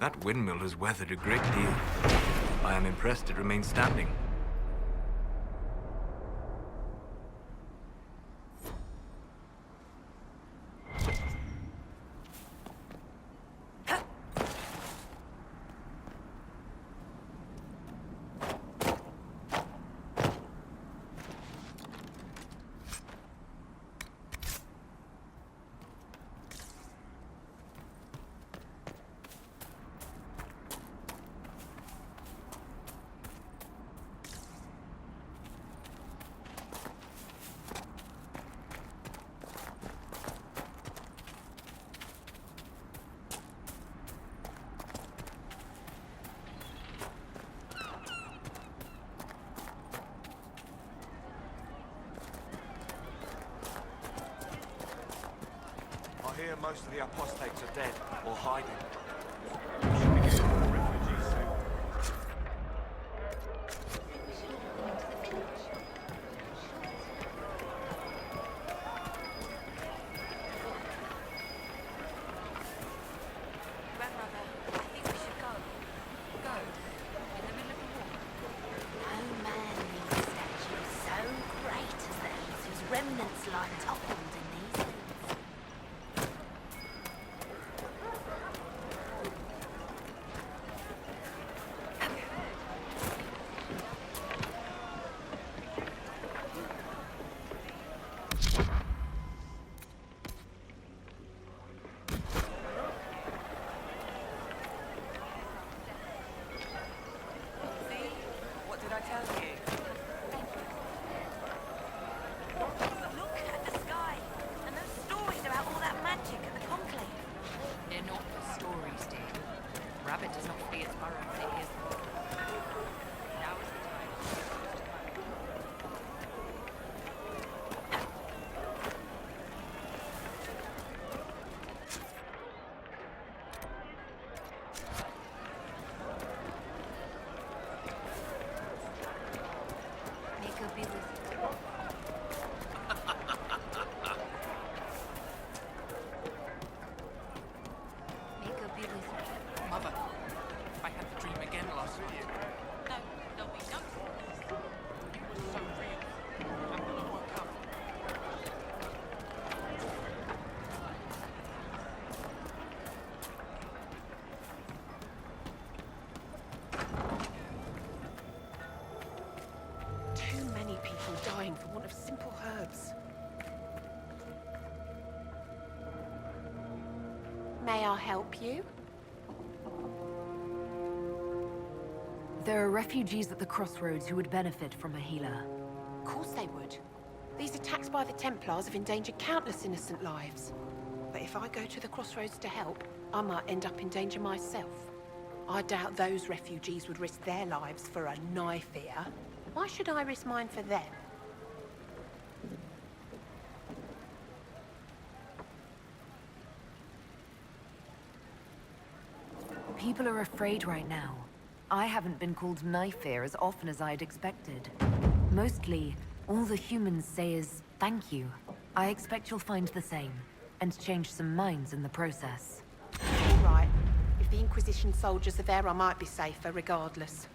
That windmill has weathered a great deal. I am impressed it remains standing. I hear most of the apostates are dead or hiding. Remnants lie toppled in these. Dying for want of simple herbs. May I help you? There are refugees at the crossroads who would benefit from a healer. Of course they would. These attacks by the Templars have endangered countless innocent lives. But if I go to the crossroads to help, I might end up in danger myself. I doubt those refugees would risk their lives for a knife here. Why should I risk mine for them? People are afraid right now. I haven't been called knife here as often as I'd expected. Mostly, all the humans say is thank you. I expect you'll find the same, and change some minds in the process. All right. If the Inquisition soldiers are there, I might be safer regardless.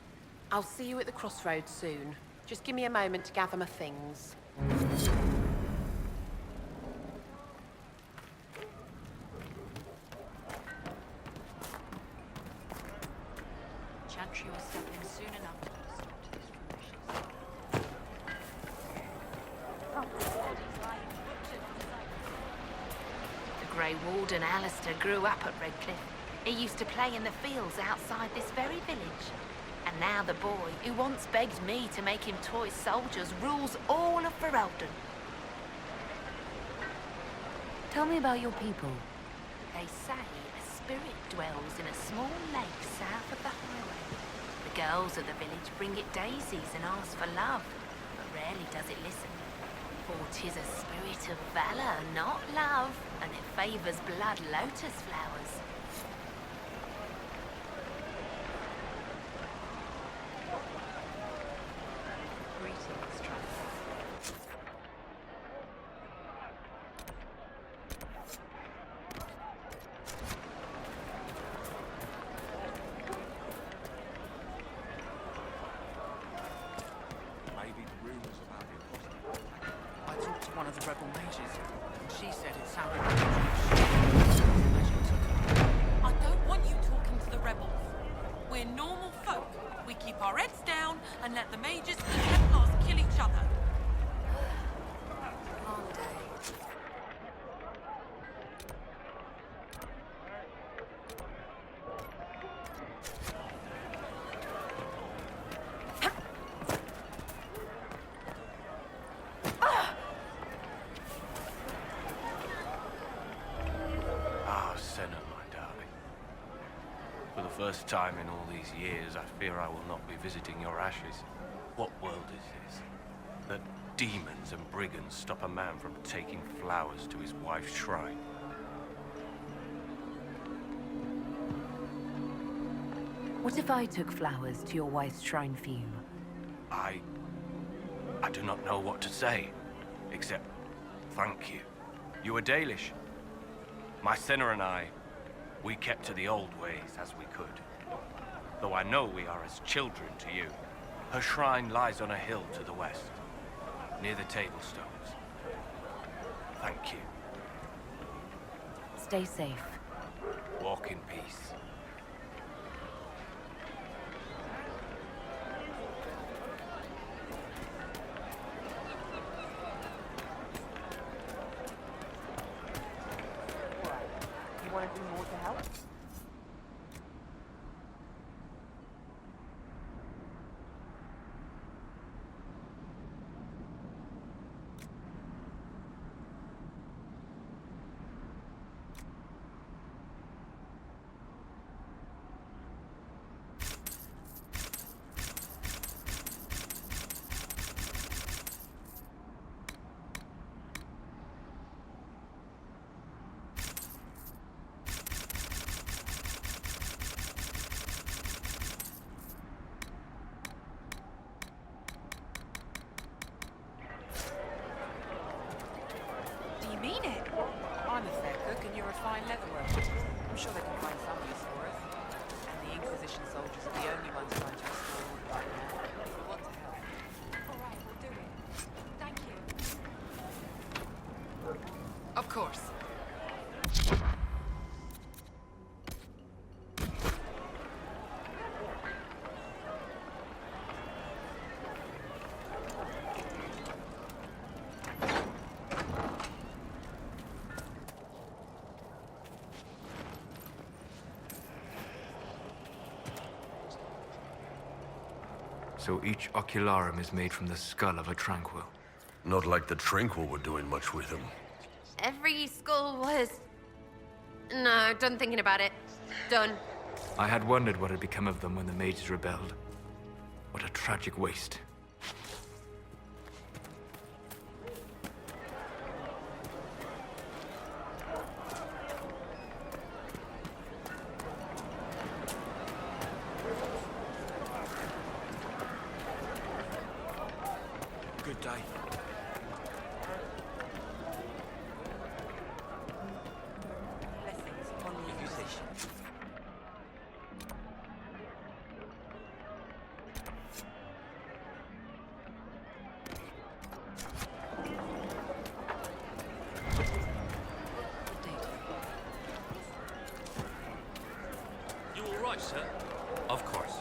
I'll see you at the crossroads soon. Just give me a moment to gather my things. Chantry was stepping soon enough to stop to this foolishness. The Grey Warden Alistair grew up at Рэдклиф. He used to play in the fields outside this very village. And now the boy, who once begged me to make him toy soldiers, rules all of Ferelden. Tell me about your people. They say a spirit dwells in a small lake south of the highway. The girls of the village bring it daisies and ask for love, but rarely does it listen. For 'tis a spirit of valor, not love, and it favors blood lotus flowers. one of the rebel mages. And she said it sounded like magic took her. I don't want you talking to the rebels. We're normal folk. We keep our heads down and let the mages and Templars kill each other. Long day. First time in all these years, I fear I will not be visiting your ashes. What world is this? That demons and brigands stop a man from taking flowers to his wife's shrine. What if I took flowers to your wife's shrine for you? I do not know what to say, except thank you. You were Dalish. My sinner and I, we kept to the old ways as we could. Though I know we are as children to you. Her shrine lies on a hill to the west, near the tablstones. Thank you. Stay safe. Walk in peace. You want to do more to help? Mean it? I'm a fair cook and you're a fine leather worker. I'm sure they can find some use for us. And the Inquisition soldiers are the only ones trying to restore order right now. We want to help. All right, we'll do it. Thank you. Of course. So each ocularum is made from the skull of a tranquil. Not like the Tranquil were doing much with him. Every skull was... No, done thinking about it. Done. I had wondered what had become of them when the mages rebelled. What a tragic waste. Good day. Blessings upon the Inquisition. You all right, sir? Of course.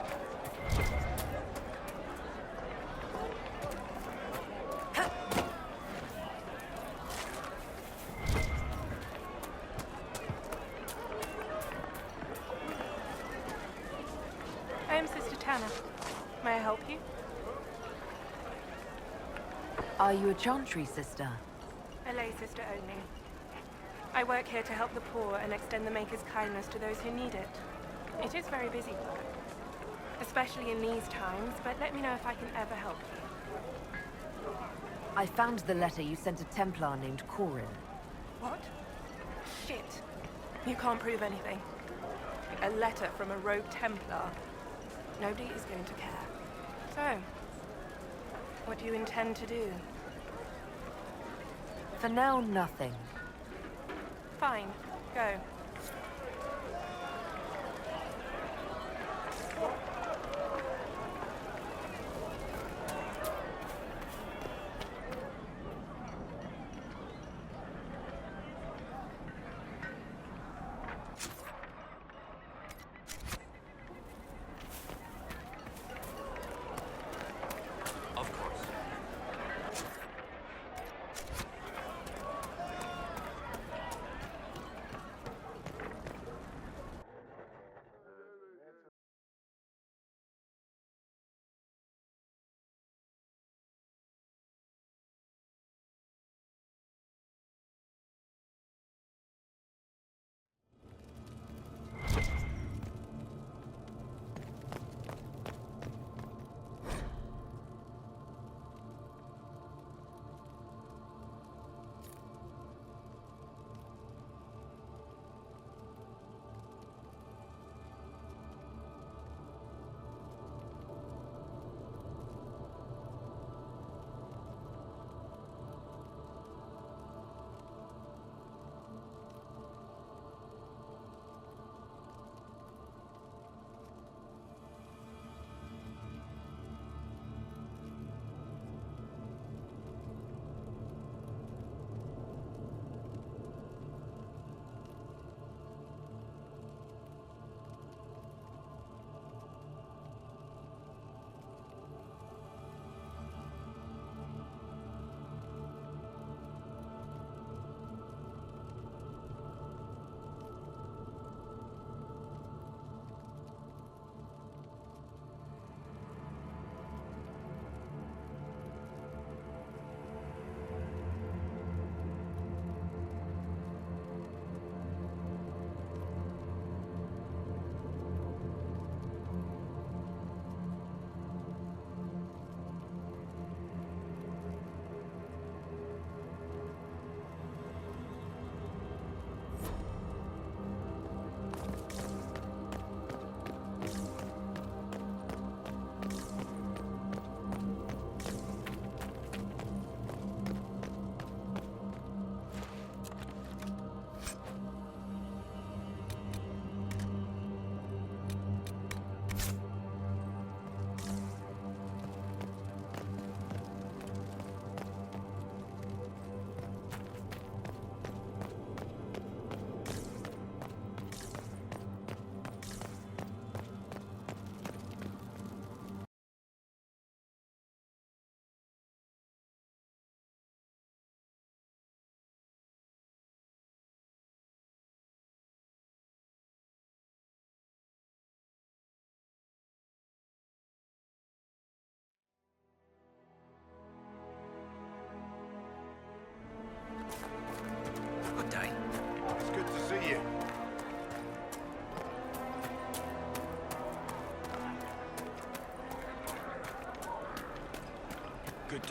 I am Sister Tanner. May I help you? Are you a chantry sister? A lay sister only. I work here to help the poor and extend the Maker's kindness to those who need it. It is very busy work, especially in these times, but let me know if I can ever help you. I found the letter you sent a Templar named Corin. What? Shit. You can't prove anything. A letter from a rogue Templar. Nobody is going to care. So, what do you intend to do? For now, nothing. Fine. Go.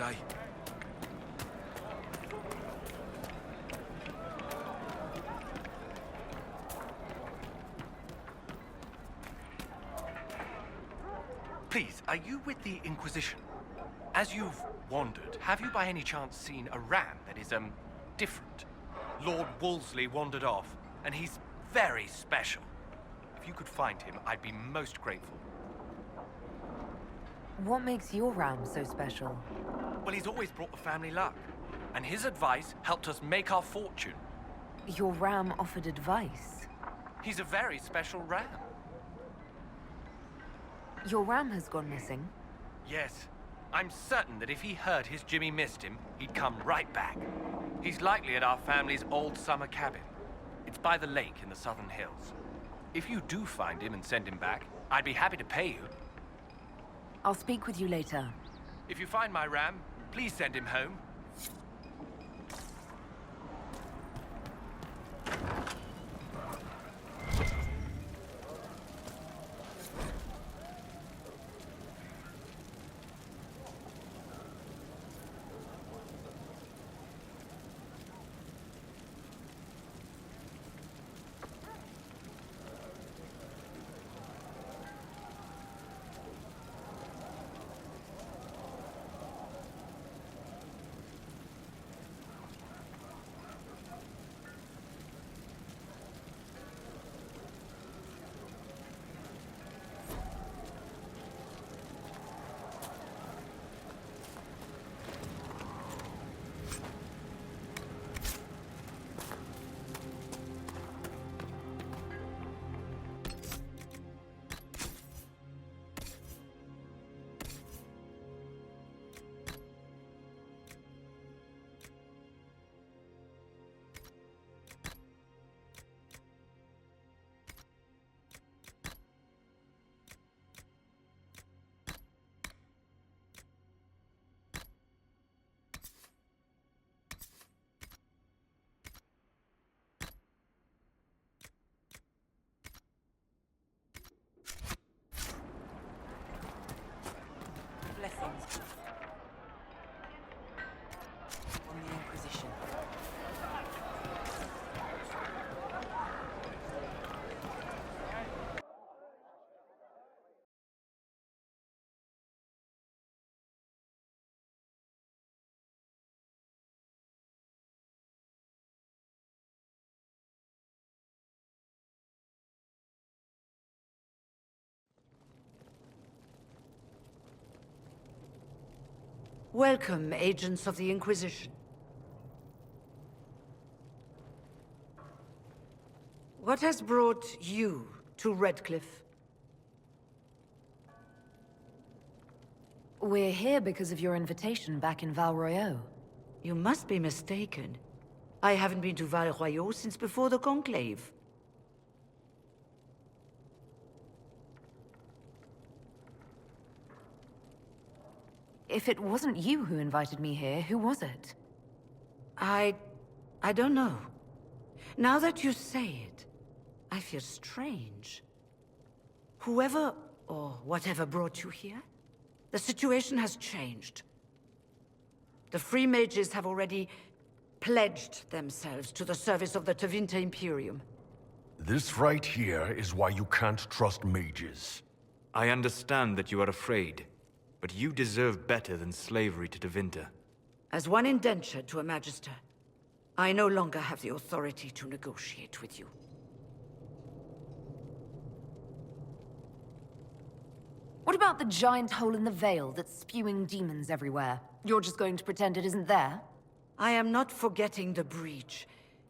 say. Please, are you with the Inquisition? As you've wandered, have you by any chance seen a ram that is, different? Lord Wolseley wandered off, and he's very special. If you could find him, I'd be most grateful. What makes your ram so special? Well, he's always brought the family luck, and his advice helped us make our fortune. Your ram offered advice? He's a very special ram. Your ram has gone missing? Yes. I'm certain that if he heard his Jimmy missed him, he'd come right back. He's likely at our family's old summer cabin. It's by the lake in the southern hills. If you do find him and send him back, I'd be happy to pay you. I'll speak with you later. If you find my ram, please send him home. Blessings. On the Inquisition. Welcome, agents of the Inquisition. What has brought you to Рэдклиф? We're here because of your invitation back in Val Royeaux. You must be mistaken. I haven't been to Val Royeaux since before the Conclave. If it wasn't you who invited me here, who was it? I don't know. Now that you say it, I feel strange. Whoever or whatever brought you here, the situation has changed. The Free Mages have already pledged themselves to the service of the Tevinter Imperium. This right here is why you can't trust mages. I understand that you are afraid, but you deserve better than slavery to Tevinter. As one indentured to a Magister, I no longer have the authority to negotiate with you. What about the giant hole in the veil that's spewing demons everywhere? You're just going to pretend it isn't there? I am not forgetting the breach,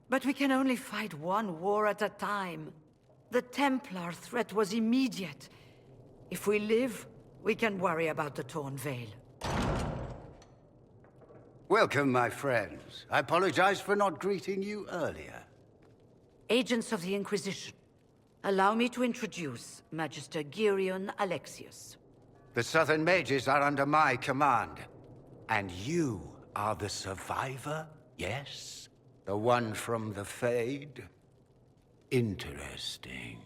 but we can only fight one war at a time. The Templar threat was immediate. If we live, we can worry about the torn veil. Welcome, my friends. I apologize for not greeting you earlier. Agents of the Inquisition, allow me to introduce Magister Girion Alexius. The Southern Mages are under my command. And you are the survivor, yes? The one from the Fade? Interesting.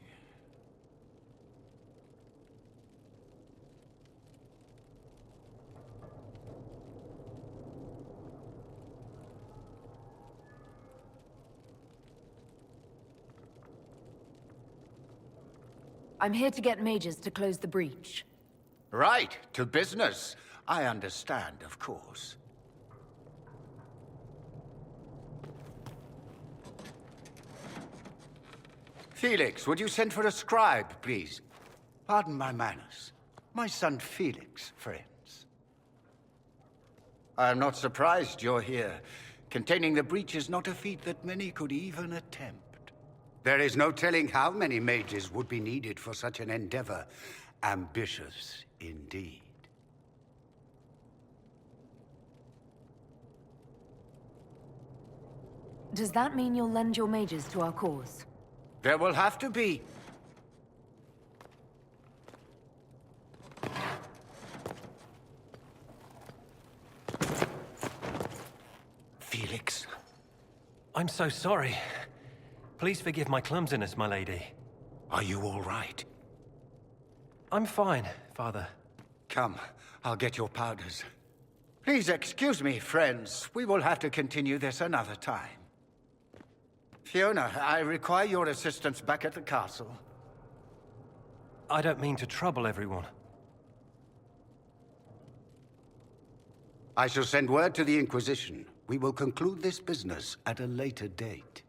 I'm here to get mages to close the breach. Right, to business. I understand, of course. Felix, would you send for a scribe, please? Pardon my manners. My son Felix, friends. I am not surprised you're here. Containing the breach is not a feat that many could even attempt. There is no telling how many mages would be needed for such an endeavor. Ambitious, indeed. Does that mean you'll lend your mages to our cause? There will have to be. Felix. I'm so sorry. Please forgive my clumsiness, my lady. Are you all right? I'm fine, Father. Come, I'll get your powders. Please excuse me, friends. We will have to continue this another time. Fiona, I require your assistance back at the castle. I don't mean to trouble everyone. I shall send word to the Inquisition. We will conclude this business at a later date.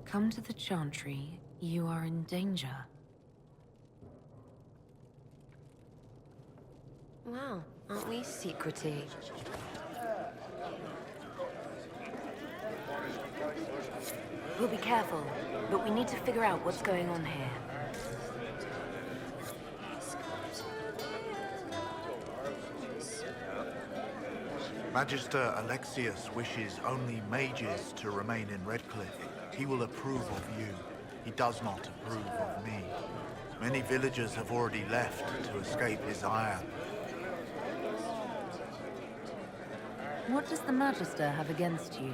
Come to the Chantry. You are in danger. Wow, aren't we secretive? We'll be careful, but we need to figure out what's going on here. Magister Alexius wishes only mages to remain in Рэдклиф. He will approve of you. He does not approve of me. Many villagers have already left to escape his ire. What does the Magister have against you?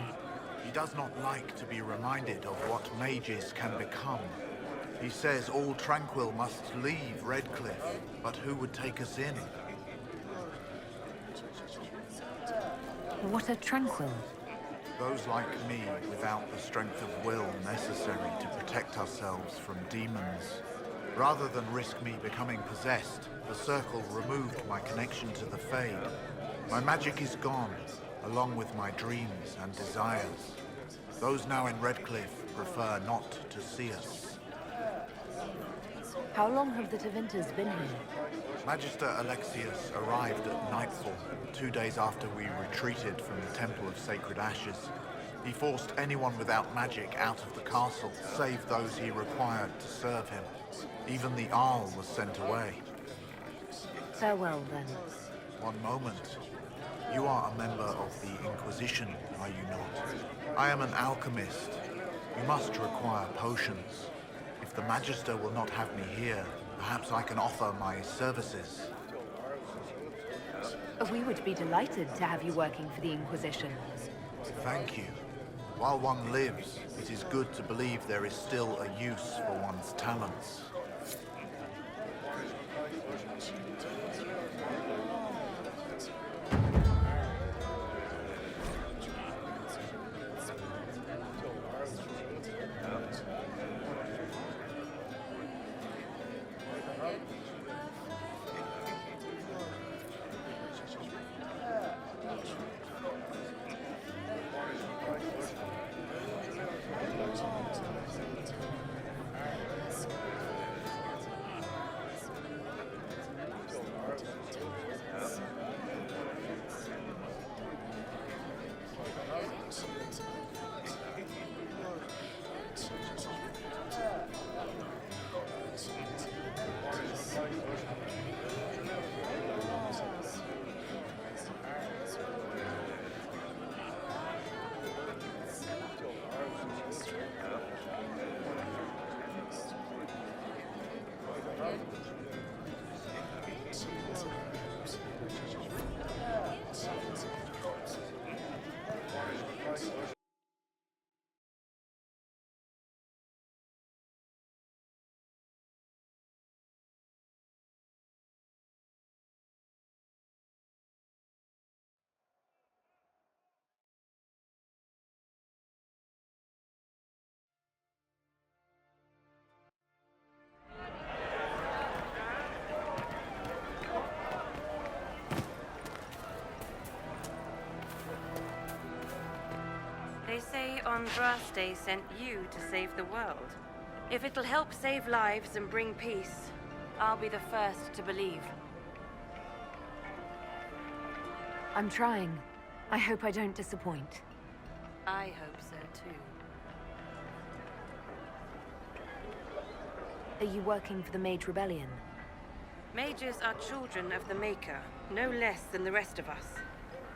He does not like to be reminded of what mages can become. He says all tranquil must leave Рэdkliff, but who would take us in? What are tranquil? Those like me without the strength of will necessary to protect ourselves from demons. Rather than risk me becoming possessed, the Circle removed my connection to the Fade. My magic is gone, along with my dreams and desires. Those now in Рэdkliff prefer not to see us. How long have the Tevinters been here? Magister Alexius arrived at nightfall, 2 days after we retreated from the Temple of Sacred Ashes. He forced anyone without magic out of the castle, save those he required to serve him. Even the Arl was sent away. Farewell, then. One moment. You are a member of the Inquisition, are you not? I am an alchemist. You must require potions. If the Magister will not have me here, perhaps I can offer my services. We would be delighted to have you working for the Inquisition. Thank you. While one lives, it is good to believe there is still a use for one's talents. Andraste sent you to save the world. If it'll help save lives and bring peace, I'll be the first to believe. I'm trying. I hope I don't disappoint. I hope so too. Are you working for the Mage Rebellion? Mages are children of the Maker, no less than the rest of us.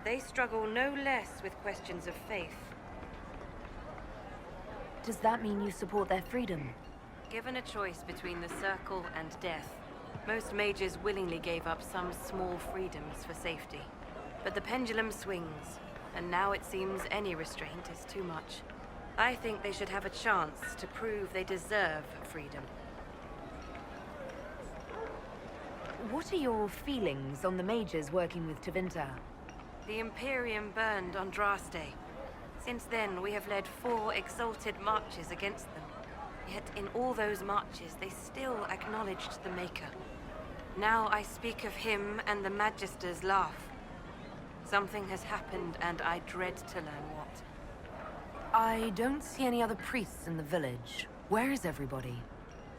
They struggle no less with questions of faith. Does that mean you support their freedom? Given a choice between the Circle and death, most mages willingly gave up some small freedoms for safety. But the pendulum swings, and now it seems any restraint is too much. I think they should have a chance to prove they deserve freedom. What are your feelings on the mages working with Tevinter? The Imperium burned Andraste. Since then, we have led 4 exalted marches against them. Yet in all those marches, they still acknowledged the Maker. Now I speak of him and the Magisters laugh. Something has happened, and I dread to learn what. I don't see any other priests in the village. Where is everybody?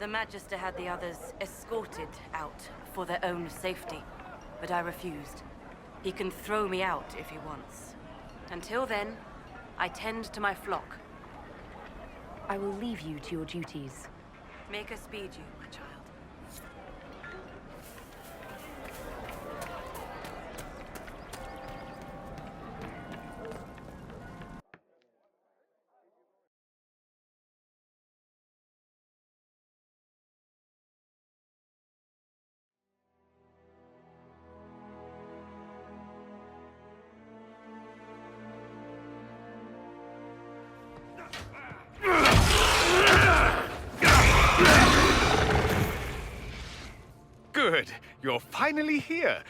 The Magister had the others escorted out for their own safety, but I refused. He can throw me out if he wants. Until then, I tend to my flock. I will leave you to your duties. Make us speed you, my child. Good. You're finally here.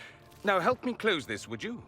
Now help me close this, would you?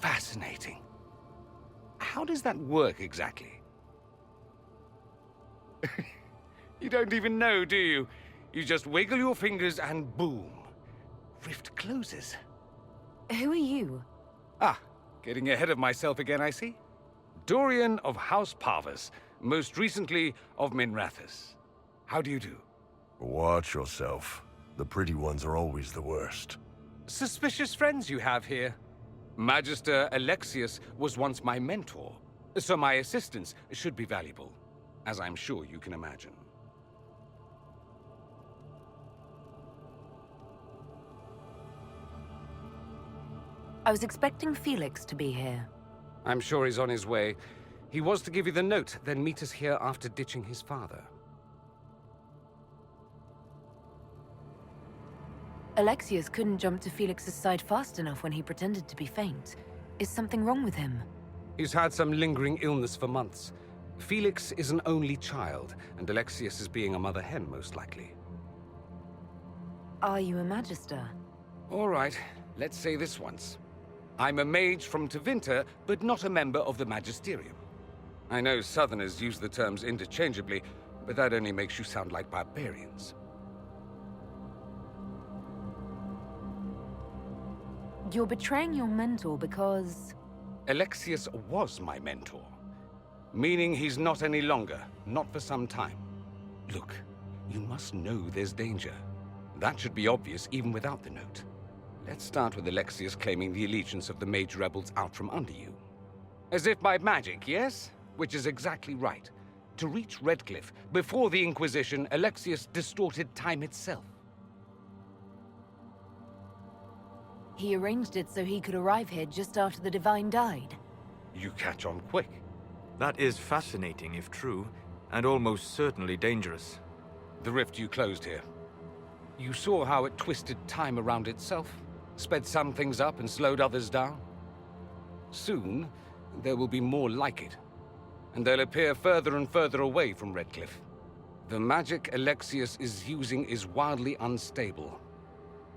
Fascinating. How does that work exactly? You don't even know, do you? You just wiggle your fingers and boom. Rift closes. Who are you? Ah, getting ahead of myself again, I see. Dorian of House Parvus, most recently of Minrathous. How do you do? Watch yourself. The pretty ones are always the worst. Suspicious friends you have here. Magister Alexius was once my mentor, so my assistance should be valuable, as I'm sure you can imagine. I was expecting Felix to be here. I'm sure he's on his way. He was to give you the note, then meet us here after ditching his father. Alexius couldn't jump to Felix's side fast enough when he pretended to be faint. Is something wrong with him? He's had some lingering illness for months. Felix is an only child, and Alexius is being a mother hen, most likely. Are you a Magister? All right, let's say this once. I'm a mage from Tevinter, but not a member of the Magisterium. I know Southerners use the terms interchangeably, but that only makes you sound like barbarians. You're betraying your mentor because... Alexius was my mentor. Meaning he's not any longer. Not for some time. Look, you must know there's danger. That should be obvious even without the note. Let's start with Alexius claiming the allegiance of the mage rebels out from under you. As if by magic, yes? Which is exactly right. To reach Рэдклиф, before the Inquisition, Alexius distorted time itself. He arranged it so he could arrive here just after the Divine died. You catch on quick. That is fascinating if true, and almost certainly dangerous. The rift you closed here. You saw how it twisted time around itself, sped some things up and slowed others down. Soon, there will be more like it, and they'll appear further and further away from Рэдклиф. The magic Alexius is using is wildly unstable,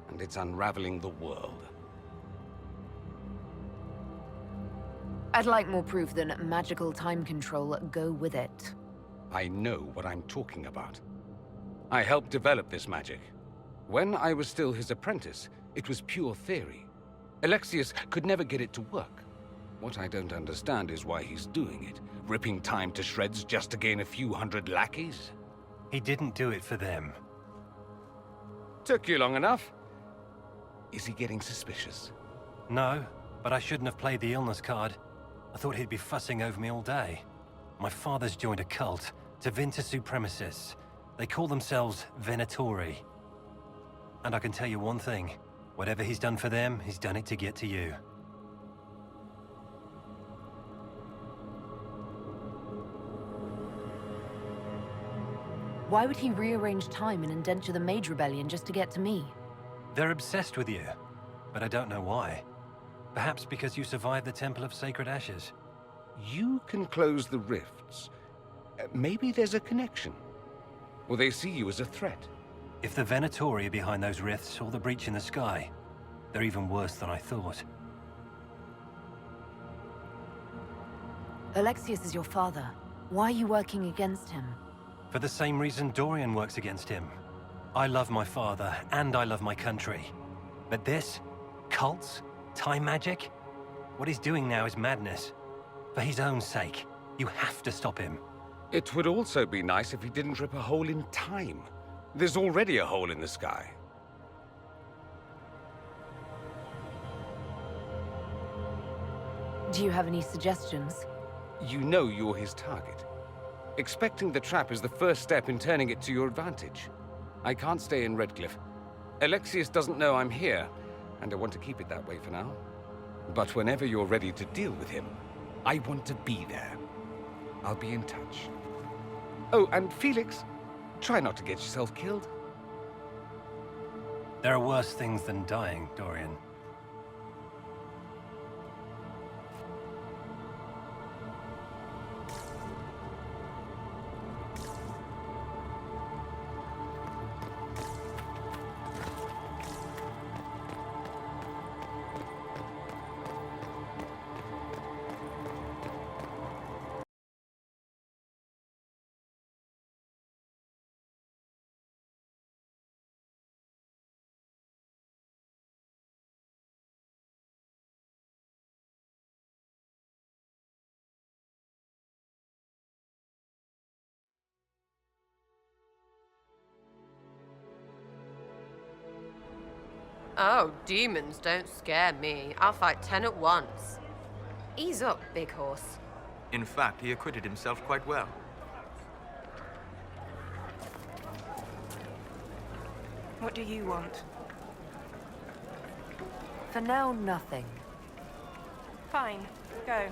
and it's unraveling the world. I'd like more proof than magical time control go with it. I know what I'm talking about. I helped develop this magic. When I was still his apprentice, it was pure theory. Alexius could never get it to work. What I don't understand is why he's doing it, ripping time to shreds just to gain a few hundred lackeys. He didn't do it for them. Took you long enough. Is he getting suspicious? No, but I shouldn't have played the illness card. I thought he'd be fussing over me all day. My father's joined a cult, Tevinter Supremacists. They call themselves Venatori. And I can tell you one thing. Whatever he's done for them, he's done it to get to you. Why would he rearrange time and indenture the Mage Rebellion just to get to me? They're obsessed with you, but I don't know why. Perhaps because you survived the Temple of Sacred Ashes. You can close the rifts. Maybe there's a connection. Or they see you as a threat. If the Venatori are behind those rifts or the breach in the sky, they're even worse than I thought. Alexius is your father. Why are you working against him? For the same reason Dorian works against him. I love my father, and I love my country. But this? Cults? Time magic? What he's doing now is madness. For his own sake, you have to stop him. It would also be nice if he didn't rip a hole in time. There's already a hole in the sky. Do you have any suggestions? You know you're his target. Expecting the trap is the first step in turning it to your advantage. I can't stay in Рэdkliffe. Alexius doesn't know I'm here, and I want to keep it that way for now. But whenever you're ready to deal with him, I want to be there. I'll be in touch. Oh, and Felix, try not to get yourself killed. There are worse things than dying, Dorian. Oh, demons don't scare me. I'll fight 10 at once. Ease up, big horse. In fact, he acquitted himself quite well. What do you want? For now, nothing. Fine. Go.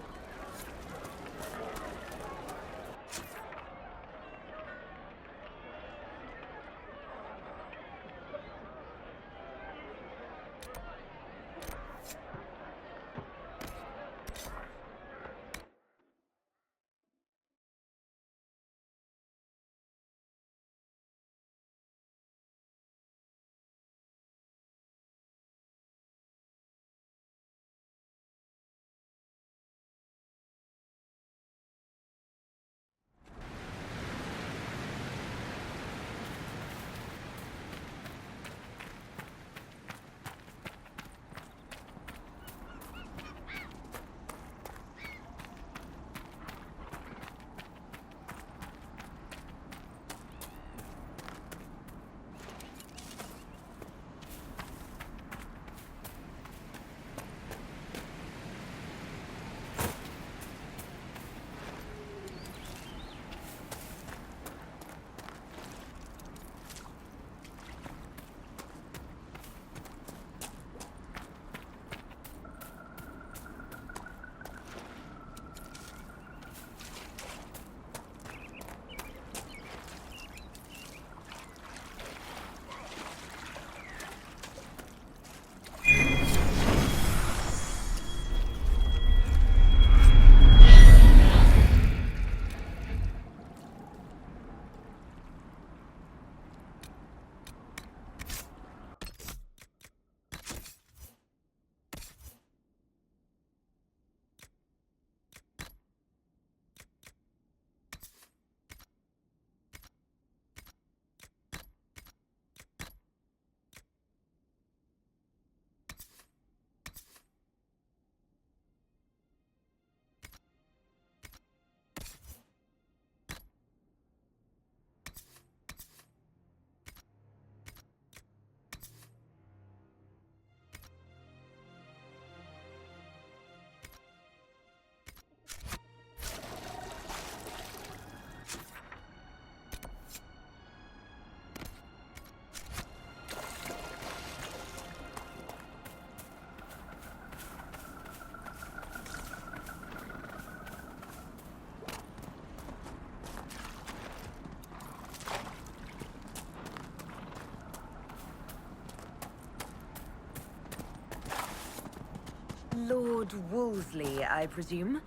Lord Wolseley, I presume?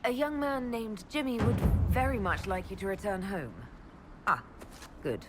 A young man named Jimmy would very much like you to return home. Ah, good.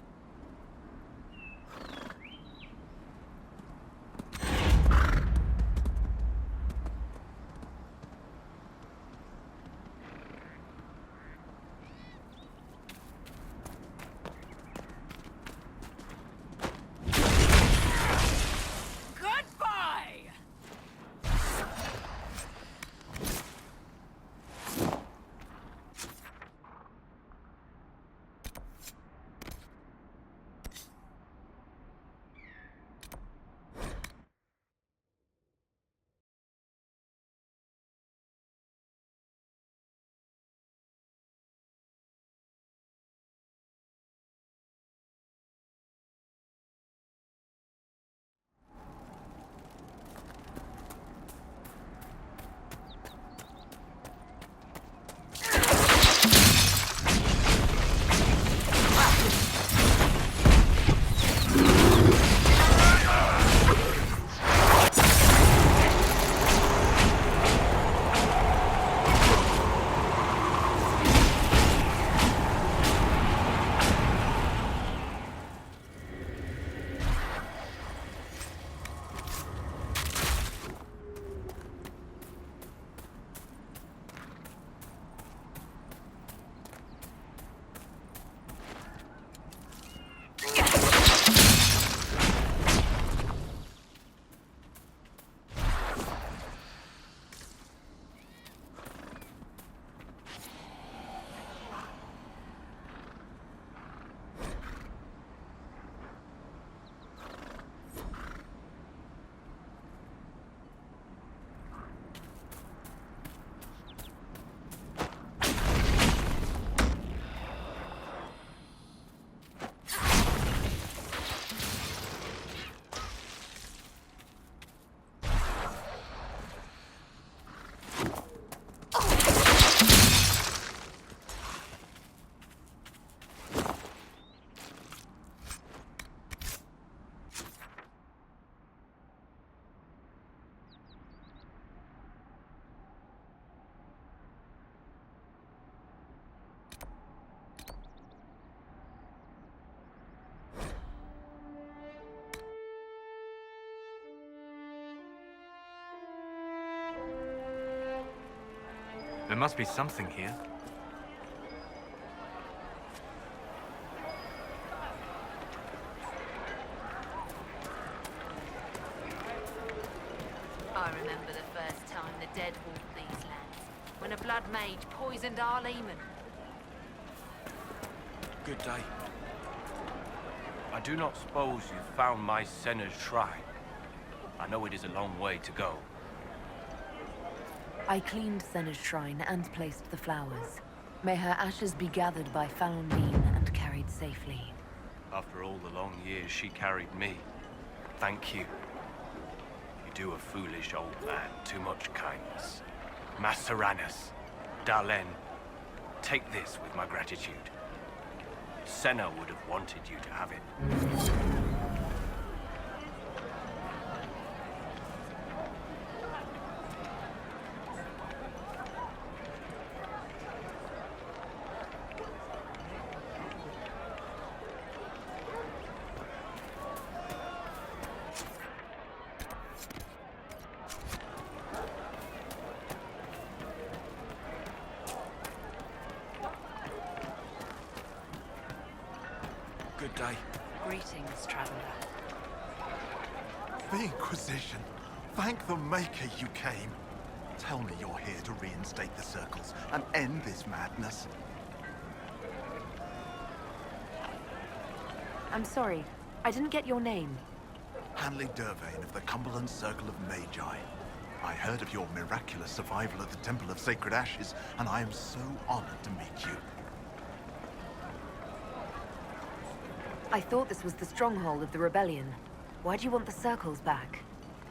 There must be something here. I remember the first time the dead walked these lands, when a blood mage poisoned our leman. Good day. I do not suppose you found my Senna's shrine. I know it is a long way to go. I cleaned Senna's shrine and placed the flowers. May her ashes be gathered by Falundine and carried safely. After all the long years she carried me, thank you. You do a foolish old man too much kindness. Maseranus, Dalen, take this with my gratitude. Senna would have wanted you to have it. Good day. Greetings, traveler. The Inquisition. Thank the Maker you came. Tell me you're here to reinstate the circles and end this madness. I'm sorry, I didn't get your name. Hanley Dervain of the Cumberland Circle of Magi. I heard of your miraculous survival at the Temple of Sacred Ashes, and I am so honored to meet you. I thought this was the stronghold of the rebellion. Why do you want the circles back?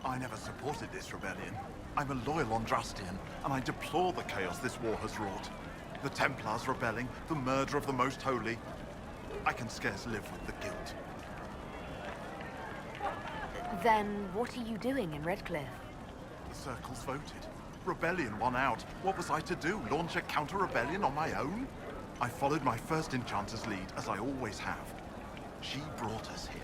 I never supported this rebellion. I'm a loyal Andrastian, and I deplore the chaos this war has wrought. The Templars rebelling, the murder of the Most Holy. I can scarce live with the guilt. Then what are you doing in Rädklif? circles voted. Rebellion won out. What was I to do? Launch a counter-rebellion on my own? I followed my first enchanter's lead, as I always have. She brought us here.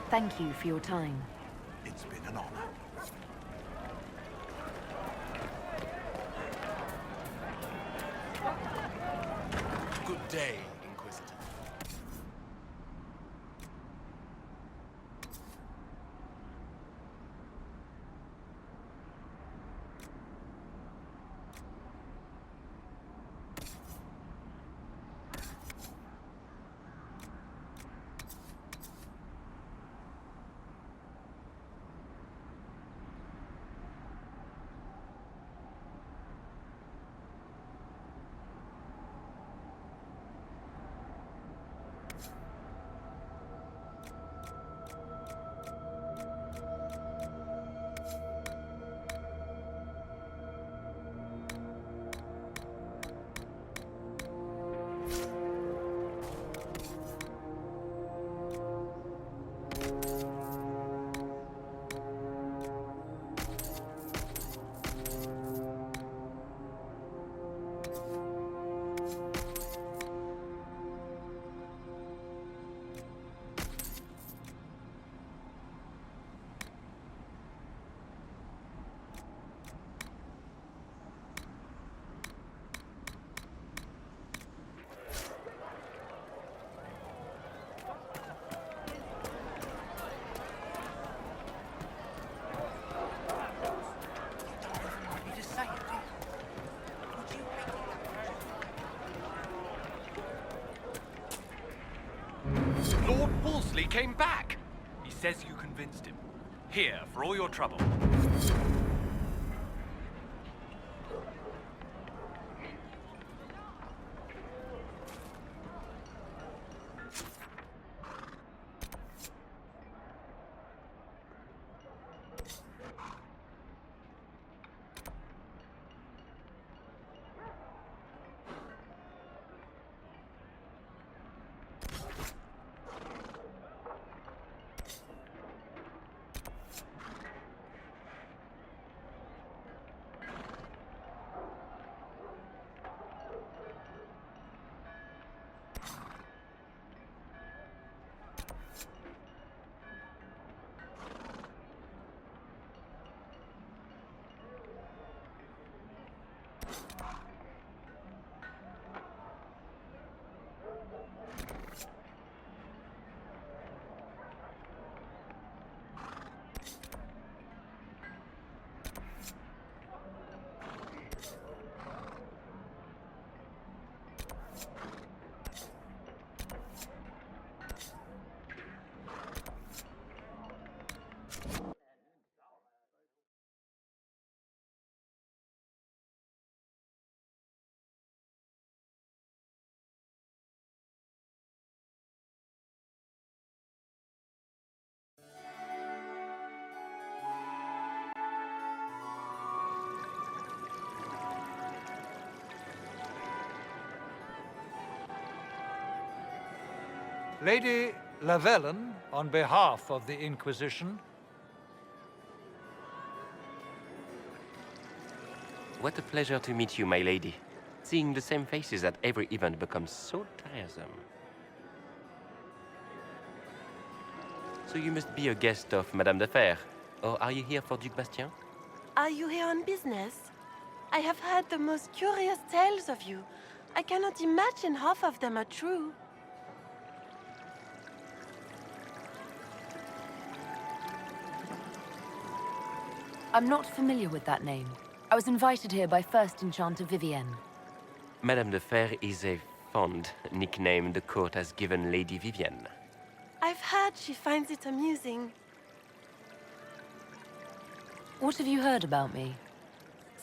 Thank you for your time. It's been an honor. Good day, Inquisitor. Lord Wolseley came back! He says you convinced him. Here, for all your trouble. Lady Lavellen, on behalf of the Inquisition. What a pleasure to meet you, my lady. Seeing the same faces at every event becomes so tiresome. So you must be a guest of Madame de Fer, or are you here for Duc Bastien? Are you here on business? I have heard the most curious tales of you. I cannot imagine half of them are true. I'm not familiar with that name. I was invited here by First Enchanter Vivienne. Madame de Fer is a fond nickname the court has given Lady Vivienne. I've heard she finds it amusing. What have you heard about me?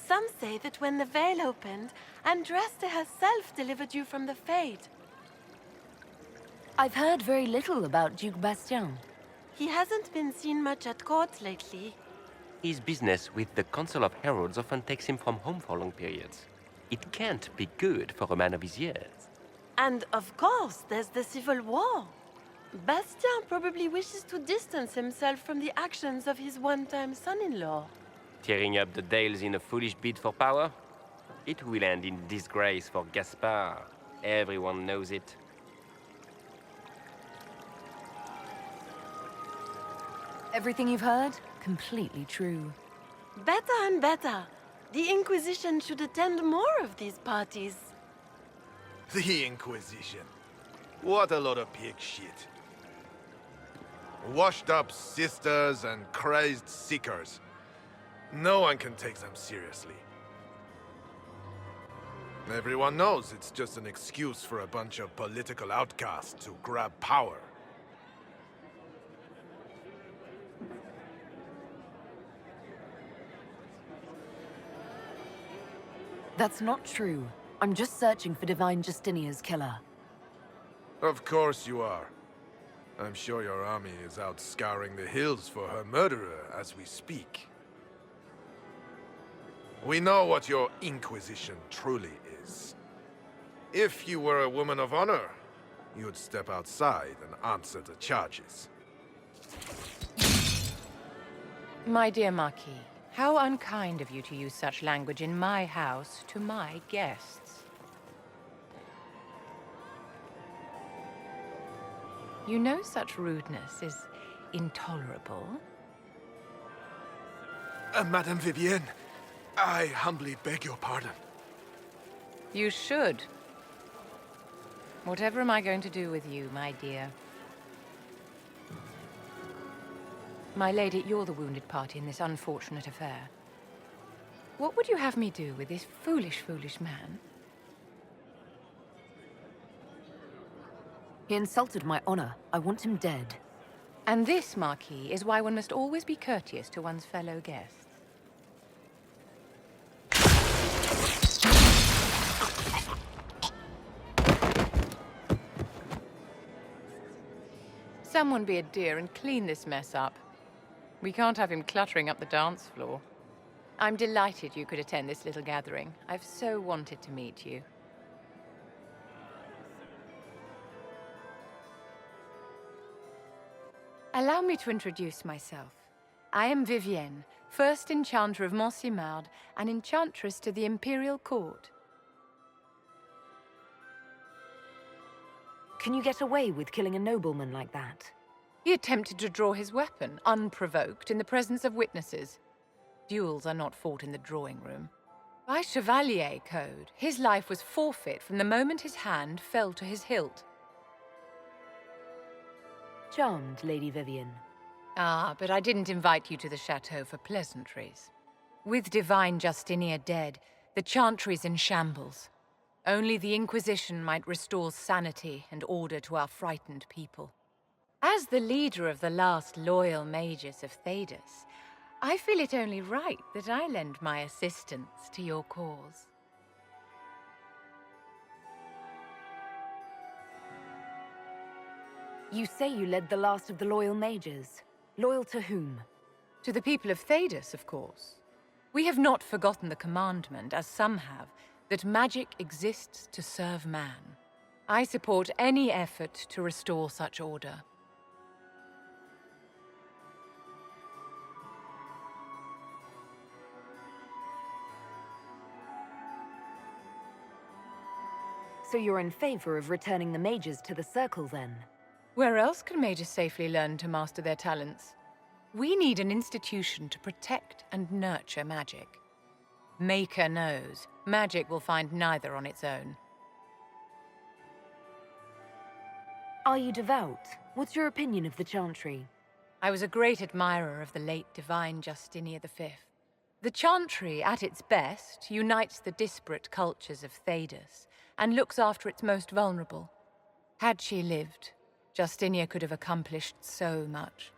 Some say that when the veil opened, Andraste herself delivered you from the Fade. I've heard very little about Duc Bastien. He hasn't been seen much at court lately. His business with the Council of Heralds often takes him from home for long periods. It can't be good for a man of his years. And of course, there's the Civil War. Bastien probably wishes to distance himself from the actions of his one-time son-in-law. Tearing up the Dales in a foolish bid for power? It will end in disgrace for Gaspard. Everyone knows it. Everything you've heard? Completely true. Better and better. The Inquisition should attend more of these parties. The Inquisition. What a lot of pig shit. Washed-up sisters and crazed seekers. No one can take them seriously. Everyone knows it's just an excuse for a bunch of political outcasts to grab power. That's not true. I'm just searching for Divine Justinia's killer. Of course you are. I'm sure your army is out scouring the hills for her murderer as we speak. We know what your Inquisition truly is. If you were a woman of honor, you'd step outside and answer the charges. My dear Marquis, how unkind of you to use such language in my house to my guests. You know such rudeness is intolerable. Madame Vivienne, I humbly beg your pardon. You should. Whatever am I going to do with you, my dear? My lady, you're the wounded party in this unfortunate affair. What would you have me do with this foolish, foolish man? He insulted my honor. I want him dead. And this, Marquis, is why one must always be courteous to one's fellow guests. Someone be a dear and clean this mess up. We can't have him cluttering up the dance floor. I'm delighted you could attend this little gathering. I've so wanted to meet you. Allow me to introduce myself. I am Vivienne, first enchanter of Montsimard and enchantress to the Imperial Court. Can you get away with killing a nobleman like that? He attempted to draw his weapon, unprovoked, in the presence of witnesses. Duels are not fought in the drawing room. By Chevalier code, his life was forfeit from the moment his hand fell to his hilt. Charmed, Lady Vivienne. Ah, but I didn't invite you to the chateau for pleasantries. With Divine Justinia dead, the Chantry's in shambles. Only the Inquisition might restore sanity and order to our frightened people. As the leader of the last loyal mages of Thedas, I feel it only right that I lend my assistance to your cause. You say you led the last of the loyal mages. Loyal to whom? To the people of Thedas, of course. We have not forgotten the commandment, as some have, that magic exists to serve man. I support any effort to restore such order. So you're in favor of returning the mages to the Circle, then? Where else can mages safely learn to master their talents? We need an institution to protect and nurture magic. Maker knows, magic will find neither on its own. Are you devout? What's your opinion of the Chantry? I was a great admirer of the late Divine Justinia V. The Chantry, at its best, unites the disparate cultures of Thedas and looks after its most vulnerable. Had she lived, Justinia could have accomplished so much.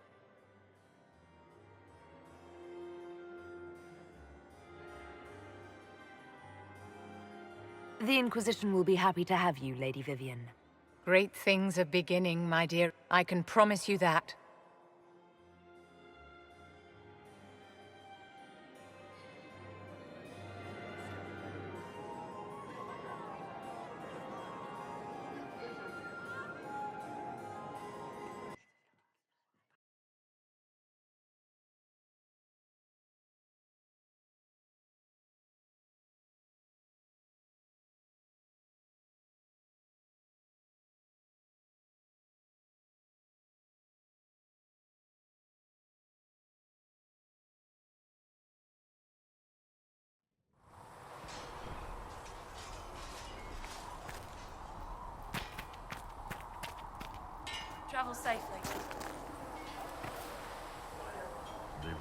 The Inquisition will be happy to have you, Lady Vivienne. Great things are beginning, my dear. I can promise you that.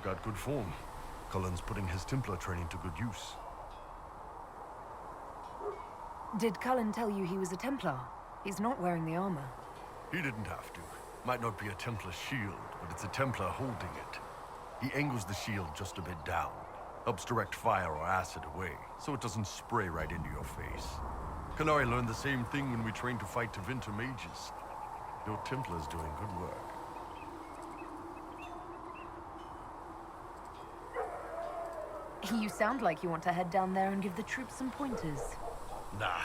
I've got good form. Cullen's putting his Templar training to good use. Did Cullen tell you he was a Templar? He's not wearing the armor. He didn't have to. Might not be a Templar shield, but it's a Templar holding it. He angles the shield just a bit down. Helps direct fire or acid away, so it doesn't spray right into your face. Canary learned the same thing when we trained to fight Tevinter mages. Your Templar's doing good work. You sound like you want to head down there and give the troops some pointers. Nah,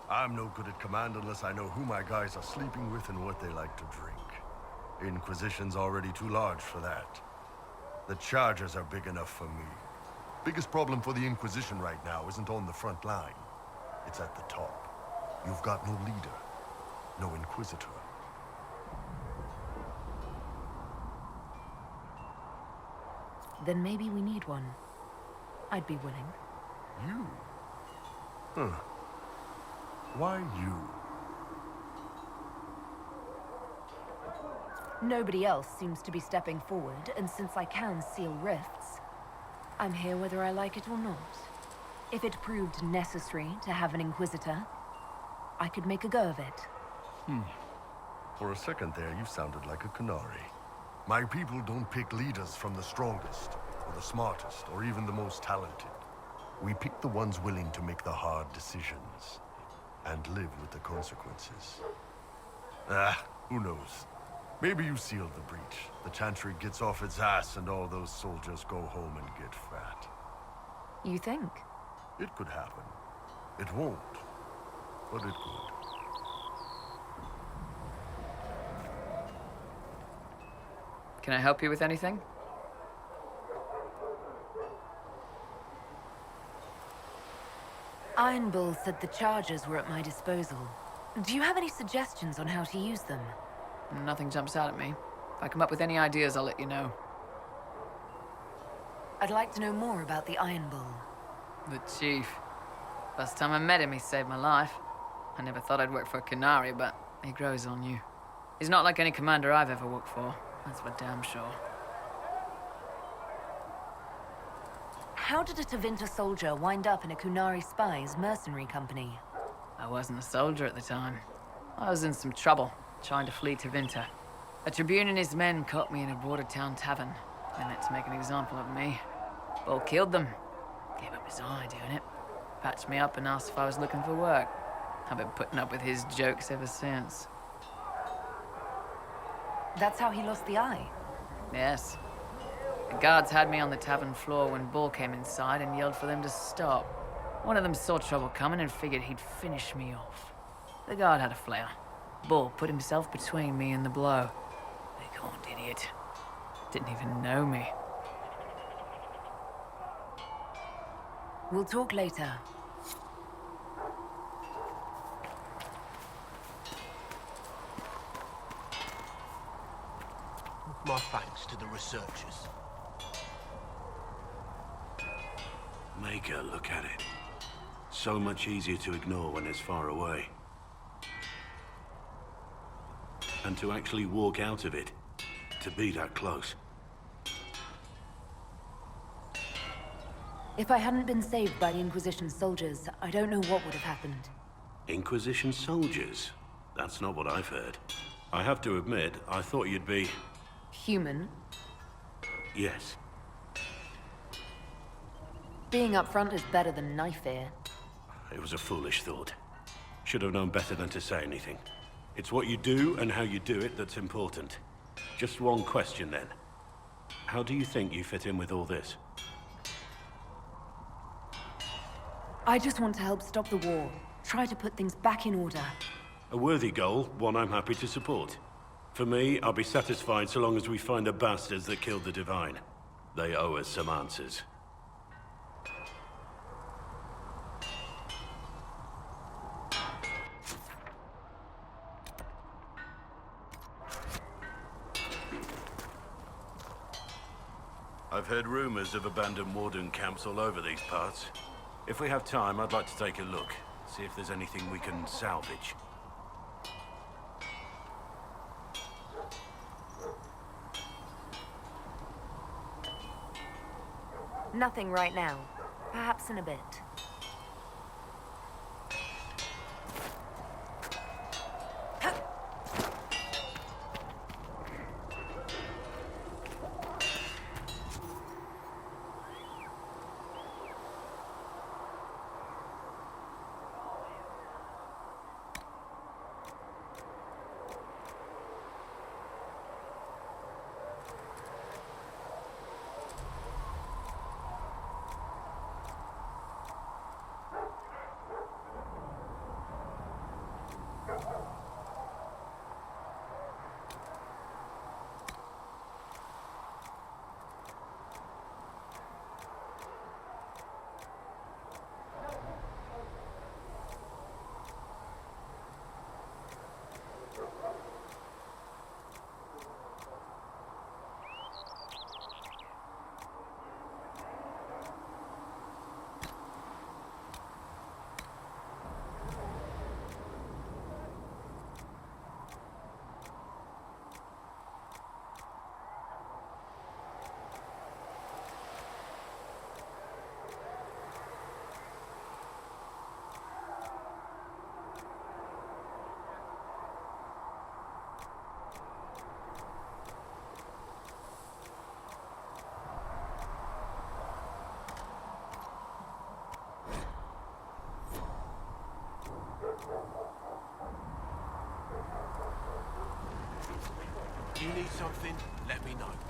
I'm no good at command unless I know who my guys are sleeping with and what they like to drink. Inquisition's already too large for that. The Chargers are big enough for me. Biggest problem for the Inquisition right now isn't on the front line. It's at the top. You've got no leader, no Inquisitor. Then maybe we need one. I'd be willing. You? Huh. Why you? Nobody else seems to be stepping forward, and since I can seal rifts, I'm here whether I like it or not. If it proved necessary to have an Inquisitor, I could make a go of it. For a second there, you sounded like a Canary. My people don't pick leaders from the strongest, or the smartest, or even the most talented. We pick the ones willing to make the hard decisions, and live with the consequences. Who knows? Maybe you sealed the breach. The Chantry gets off its ass and all those soldiers go home and get fat. You think? It could happen. It won't, but it could. Can I help you with anything? Iron Bull said the Chargers were at my disposal. Do you have any suggestions on how to use them? Nothing jumps out at me. If I come up with any ideas, I'll let you know. I'd like to know more about the Iron Bull. The Chief. First time I met him, he saved my life. I never thought I'd work for a Canary, but he grows on you. He's not like any commander I've ever worked for. That's for damn sure. How did a Tevinter soldier wind up in a Kunari spy's mercenary company? I wasn't a soldier at the time. I was in some trouble, trying to flee Tevinter. A Tribune and his men caught me in a border town tavern. They meant to make an example of me. Bull killed them. Gave up his eye doing it. Patched me up and asked if I was looking for work. I've been putting up with his jokes ever since. That's how he lost the eye? Yes. The guards had me on the tavern floor when Bull came inside and yelled for them to stop. One of them saw trouble coming and figured he'd finish me off. The guard had a flare. Bull put himself between me and the blow. Big horned idiot. Didn't even know me. We'll talk later. My thanks to the researchers. Make her look at it. So much easier to ignore when it's far away. And to actually walk out of it. To be that close. If I hadn't been saved by the Inquisition soldiers, I don't know what would have happened. Inquisition soldiers? That's not what I've heard. I have to admit, I thought you'd be... Human? Yes. Being up front is better than knife ear. It was a foolish thought. Should have known better than to say anything. It's what you do and how you do it that's important. Just one question then. How do you think you fit in with all this? I just want to help stop the war. Try to put things back in order. A worthy goal, one I'm happy to support. For me, I'll be satisfied so long as we find the bastards that killed the Divine. They owe us some answers. I've heard rumors of abandoned warden camps all over these parts. If we have time, I'd like to take a look. See if there's anything we can salvage. Nothing right now. Perhaps in a bit. You need something, let me know.